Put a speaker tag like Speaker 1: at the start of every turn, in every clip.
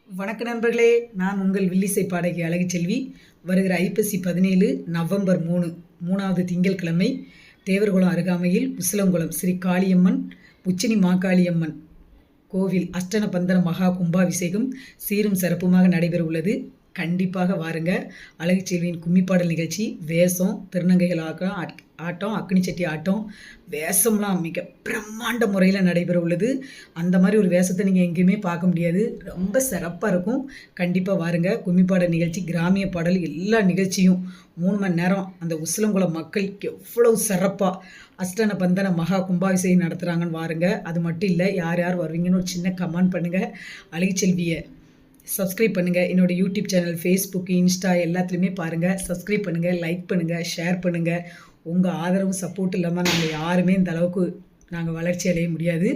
Speaker 1: வணக்க நண்பர்களே, நான் உங்கள் வில்லிசை பாடகி அழகுச்செல்வி. வருகிற ஐப்பசி 17 நவம்பர் 3 மூணாவது திங்கட்கிழமை தேவர்குளம் அருகாமையில் உசிலங்குளம் ஸ்ரீ காளியம்மன் உச்சினி மாகாளியம்மன் கோவில் அஷ்டன பந்தன மகா கும்பாபிஷேகம் சீரும் சிறப்புமாக நடைபெற உள்ளது. கண்டிப்பாக வாருங்க. அழகுச்செல்வியின் கும்மிப்பாடல் நிகழ்ச்சி, வேஷம், திருநங்கைகள் ஆட்டம், அக்னி சட்டி ஆட்டம், வேஷம்லாம் மிக பிரம்மாண்ட முறையில் நடைபெற உள்ளது. அந்த மாதிரி ஒரு வேஷத்தை நீங்கள் எங்கேயுமே பார்க்க முடியாது. ரொம்ப சிறப்பாக இருக்கும். கண்டிப்பாக வாருங்க. கும்மிப்பாடல் நிகழ்ச்சி, கிராமிய பாடல், எல்லா நிகழ்ச்சியும் 3 மணி நேரம் அந்த உசிலங்குளம் மக்களுக்கு எவ்வளவு சிறப்பாக அஷ்டன பந்தன மகா கும்பாபிஷேகம் நடத்துகிறாங்கன்னு வாருங்க. அது மட்டும் இல்லை, யார் யார் வருவீங்கன்னு ஒரு சின்ன கமெண்ட் பண்ணுங்கள். அழகுச்செல்வியை சப்ஸ்கிரைப் பண்ணுங்கள். என்னோடய யூடியூப் சேனல், ஃபேஸ்புக், இன்ஸ்டா எல்லாத்துலேயுமே பாருங்கள். சப்ஸ்கிரைப் பண்ணுங்கள், லைக் பண்ணுங்கள், ஷேர் பண்ணுங்கள். உங்கள் ஆதரவும் சப்போர்ட் இல்லாமல் நாங்கள் யாருமே இந்த அளவுக்கு வளர்ச்சி அடைய முடியாது.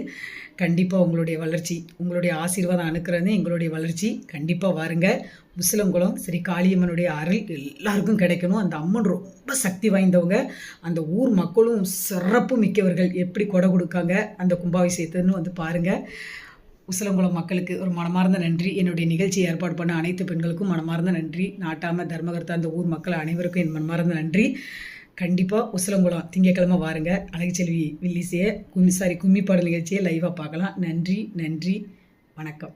Speaker 1: கண்டிப்பாக உங்களுடைய வளர்ச்சி, உங்களுடைய ஆசீர்வாதம் அனுக்கிறது எங்களுடைய வளர்ச்சி. கண்டிப்பாக வாருங்க. உசிலங்குளம் ஸ்ரீ காளியம்மனுடைய அருள் எல்லாருக்கும் கிடைக்கணும். அந்த அம்மன் ரொம்ப சக்தி வாய்ந்தவங்க. அந்த ஊர் மக்களும் சிறப்பு மிக்கவர்கள். எப்படி கொடை கொடுக்காங்க அந்த கும்பாபிஷேகத்துன்னு வந்து பாருங்கள். உசிலங்குளம் மக்களுக்கு ஒரு மனமார்ந்த நன்றி. என்னுடைய நிகழ்ச்சியை ஏற்பாடு பண்ண அனைத்து பெண்களுக்கும் மனமார்ந்த நன்றி. நாட்டாம தர்மகர்த்தா அந்த ஊர் மக்கள் அனைவருக்கும் என் மனமார்ந்த நன்றி. கண்டிப்பாக உசிலங்குளம் திங்கக்கிழமை வாருங்க. அழகுச்செல்வி வில்லிசையை கும்மிப்பாடல் நிகழ்ச்சியை லைவாக பார்க்கலாம். நன்றி, வணக்கம்.